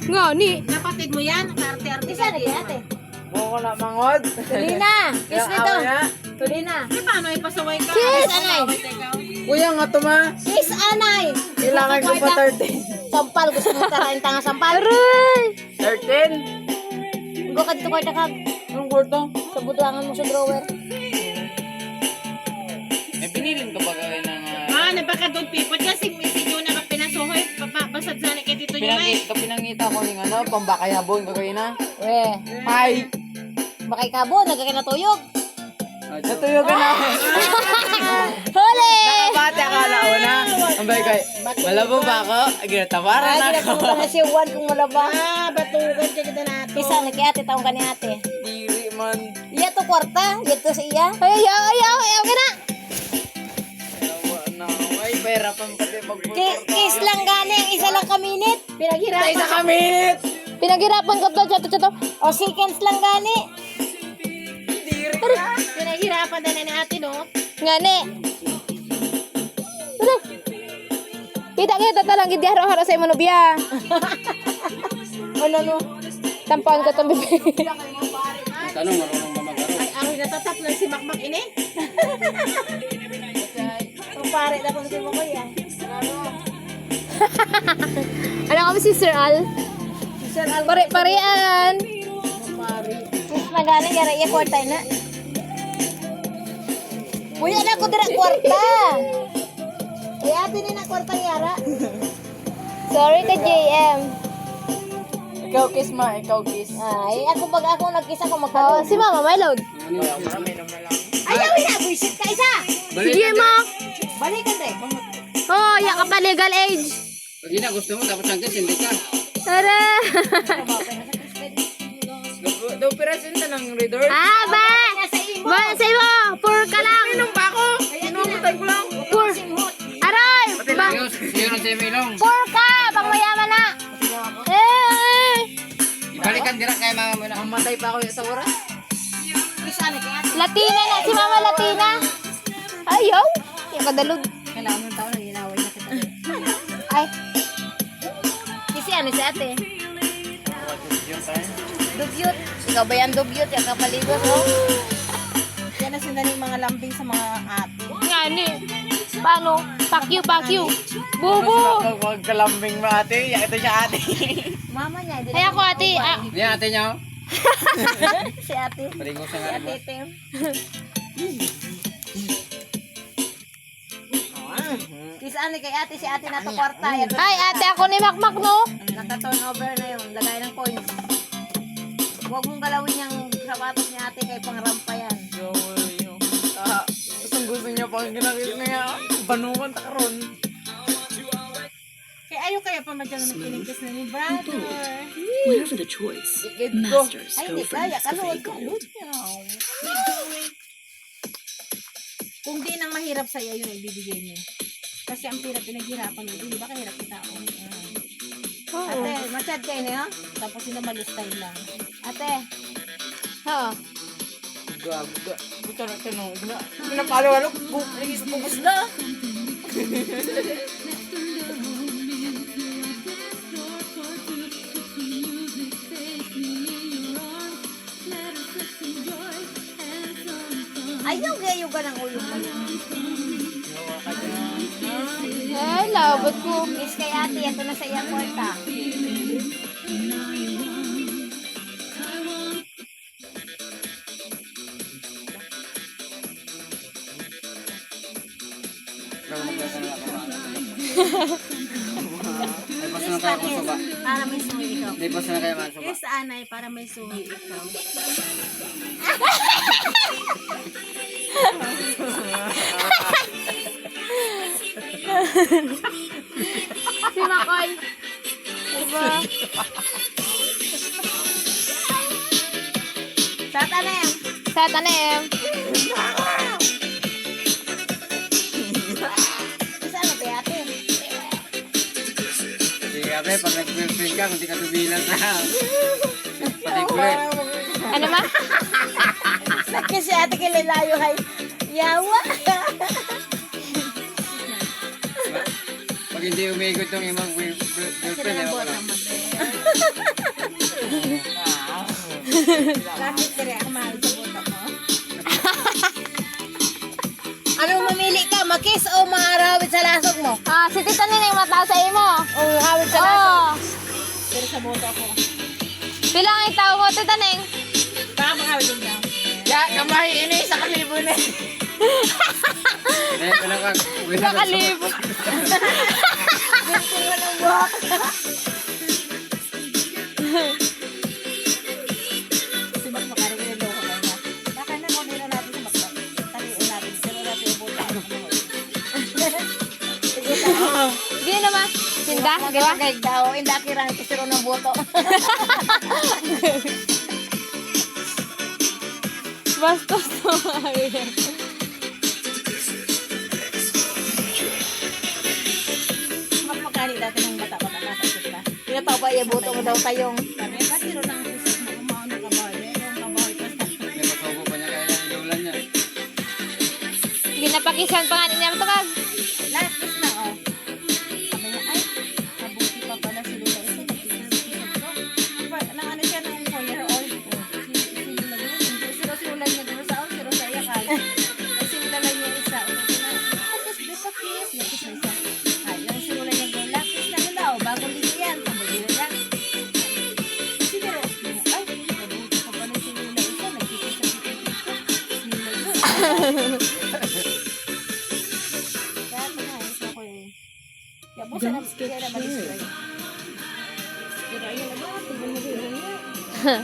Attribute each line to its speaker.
Speaker 1: Nga, ni.
Speaker 2: Kapatid mo yan, arte-arte.
Speaker 3: Isa na kaya ate.
Speaker 4: Buko na mangod.
Speaker 3: Tuloy na. Kiss
Speaker 4: Yung
Speaker 3: nito.
Speaker 4: awa na.
Speaker 3: Tuloy na.
Speaker 2: Eh, paano ipasaway ka?
Speaker 3: Kiss, anay.
Speaker 4: Kuya nga to ma.
Speaker 3: Kiss, anay.
Speaker 4: Kailangan ko pa 13.
Speaker 3: Sampal. Gusto mo tarahin tanga sampal.
Speaker 1: Aray!
Speaker 4: 13?
Speaker 3: Go ka dito kwarta kag.
Speaker 4: Anong kwarto?
Speaker 3: Sa budangan mo sa drawer.
Speaker 4: Eh, pinilin ka ba gawin ng...
Speaker 2: Nabaka doon pipot kasi si Juna ka pinasuhoy. Papabasad sana kay Tito Juna eh.
Speaker 4: Pinangita ko yung ano, pambakayabon gagawin na.
Speaker 3: We.
Speaker 4: Ay!
Speaker 3: Bakay kabo. Nagkakinatuyog.
Speaker 4: Natuyogan na.
Speaker 3: Huli!
Speaker 4: Nakabate akala ko na. Ang bay kay, malabo ba ako? Ginatawaran
Speaker 3: Ay,
Speaker 4: ako.
Speaker 3: ginagawa na si Juan kung malaba.
Speaker 2: Batugan siya kita natin.
Speaker 3: Kisa na kaya ate. Taong ka ni ate.
Speaker 4: Diri man.
Speaker 3: Iya to kwarta. Iya to sa iya. Ayaw ka na.
Speaker 4: Ayawa na. Ay, pera pang pati magbuto.
Speaker 3: Kiss lang gani. Ang isa lang kaminit.
Speaker 2: Pinaghirapan.
Speaker 4: Isa ka minute!
Speaker 1: Pinaghirapan ka to, chato.
Speaker 3: O seconds lang gani.
Speaker 2: Pinaghirapan na ni ate, no?
Speaker 1: Nga, ni. Aray! Kita talang gidi haro-haro sa imo nobya.
Speaker 3: Ano no?
Speaker 1: Tampon ko tong bibi.
Speaker 4: Tanong, marunong ba mag-aro?
Speaker 2: Ay, ang natatap lang si Makmak ini.
Speaker 3: Ang pare na kung si mo ko yan.
Speaker 1: Ano kami si Sir Al?
Speaker 3: Sir Al.
Speaker 1: Pare-parean.
Speaker 3: Kiss na gani. Yara iya kwarta na. Buya na ko dira kwarta. Iya ate ni na kwarta yara.
Speaker 1: Sorry ka, JM.
Speaker 4: Ikaw kiss ma, ikaw kiss.
Speaker 3: Ay, ako pag ako nag-kiss ako
Speaker 1: Oh,
Speaker 3: magkaroon.
Speaker 1: si Mama, my load.
Speaker 3: Ayaw na, buisit ka isa.
Speaker 1: Sige, Ma.
Speaker 3: Balikan rin.
Speaker 1: Oh, yak ka pa legal age.
Speaker 4: Pag na gusto mo, tapos ang kiss, hindi ka.
Speaker 1: Tara.
Speaker 4: Daw pirasin ta ng reader.
Speaker 1: Ah, ba? Ba, sa iyo. Pour ka lang.
Speaker 4: Inom pa ako. Inumatay ko lang.
Speaker 1: Pour. Aray. Ba?
Speaker 4: Siyo ng semilong.
Speaker 1: Pour ka. Pang mayaman na. Eh.
Speaker 4: Ibalikan dira kay mama mo na. Mamatay pa ako sa oras.
Speaker 1: Latina na. Si Mama Latina. Ayaw. Yung kadalog.
Speaker 3: Kailangan ng tao na ginaway na kita.
Speaker 1: Ay. Kasi ano si ate?
Speaker 3: Dubyot. Ikaw ba yan dubyot? Yung kapaligos mo?
Speaker 2: Yan na sindaling mga lambing sa mga ate.
Speaker 1: Nga ni. Paano? Pack you. Bubu.
Speaker 4: Huwag kalambing mo ate. Yak ito siya ate.
Speaker 3: Mama niya.
Speaker 1: Ay ako ate. Ah.
Speaker 4: Yan ate niya.
Speaker 3: Si ate.
Speaker 4: Paringo sa nga ba?
Speaker 3: Tim. Kiss ani kay ate. Si ate na to kwarta.
Speaker 1: Ay ate ako ni Makmak no.
Speaker 3: Naka-turn over na yun. Lagay ng coins. Huwag mong galawin yung sapatos ni ate kay pangrampa yan.
Speaker 4: Gusto niya pang ginakit niya. Banungan ta karon.
Speaker 2: Kaya ayaw kaya pa madyang nakiligtas na ni brother.
Speaker 5: Whatever the choice, masters
Speaker 3: Ay,
Speaker 5: go
Speaker 3: di
Speaker 5: for
Speaker 3: kaya.
Speaker 5: Nescafe
Speaker 3: Kalot.
Speaker 5: Gold.
Speaker 2: Kung di nang mahirap sa'yo, yun ay bibigay niyo. Kasi ang pira pinaghirapan mo, di ba kahirap kita ako?
Speaker 3: Ate, machad kayo niyo?
Speaker 2: Tapos sila malustay lang.
Speaker 3: Ate.
Speaker 1: Ha.
Speaker 4: Gago. Buta na tanong. Pinapalo-alo. Bugos na.
Speaker 3: Ayaw gayo ka ng ulo mo.
Speaker 1: Eh, labot ko.
Speaker 3: Kiss kay ate. Ito na sa iyang kwarta.
Speaker 4: Ay, basta na kayo kung suba.
Speaker 3: Para may suwi ikaw.
Speaker 4: Hindi, basta na kayo man suba.
Speaker 2: Kiss anay para may suhi ikaw.
Speaker 1: Si Makoy. Diba?
Speaker 3: Sa tanem.
Speaker 1: Sa tanim.
Speaker 3: Isa ano ba ate?
Speaker 4: Sige, abe, pag nag-film ka, kung di ka tubilan na. Pati kulit.
Speaker 1: Ano ma?
Speaker 3: Kasi ate kililayo hay. Yawa.
Speaker 4: Pag hindi umigot yung imang girlfriend, ewan ko lang.
Speaker 2: Bakit kaya ako mahal sa buta mo? Anong mamili ka? Makis o maarawit sa lasok mo?
Speaker 1: Ah, si Tita Neneng mataas sa imo.
Speaker 2: O awit sa lasok?
Speaker 1: Oh.
Speaker 2: Pero sa buta ko.
Speaker 1: Bilang itaw mo, Tita Neng.
Speaker 2: Baka makawit din daw.
Speaker 3: Ya, kamay ini sa kalibo na.
Speaker 4: Ito na kang.
Speaker 1: Nakalibot.
Speaker 3: Tingnan ang buhok.
Speaker 2: Si Mac makarin yung loko kayo na. Baka na kung nila natin sa Mac. Taliin natin. Pero natin yung buta ko.
Speaker 1: Di naman. Sinda, di ba?
Speaker 3: Magkagay daw, hindi kirang kisiro ng buto.
Speaker 1: Bastos to.
Speaker 2: Mac makarin dati ng bata-bata nakasip ka.
Speaker 3: Pinataw ba yung buto mo daw tayong.
Speaker 2: Sabi, kasi ro ng kusok mo umaon ng kabahay. Yung kabahay ka sa
Speaker 4: Napasubo pa niya kaya yung ilulan niya.
Speaker 1: Ginapakisan pa nga niya matagag.
Speaker 2: lahat is na oh. Sabi niya, ay, mabuti pa pala si Lula. Ito, nagkikisip ko. Diba, nang ano siya nung 4 year old. Si Lula yun. Siro-sirulan niya dito sa siro sa iyakan. Ay, sinilala niya isa. Pakis, pakis. Lapis na isa. Ay, yung sirulan niya doon, lapis na Lula. O, bagong lito yan. Sabi niya lang. Siguro, ay, mabuti pa pala si Lula. Ito, nagkikisip ko. Si Lula yun. Kaya pinahayos ako eh. Kaya busa na, kaya na ma-destroy. Pero ayun na ba, tignan mo din yun.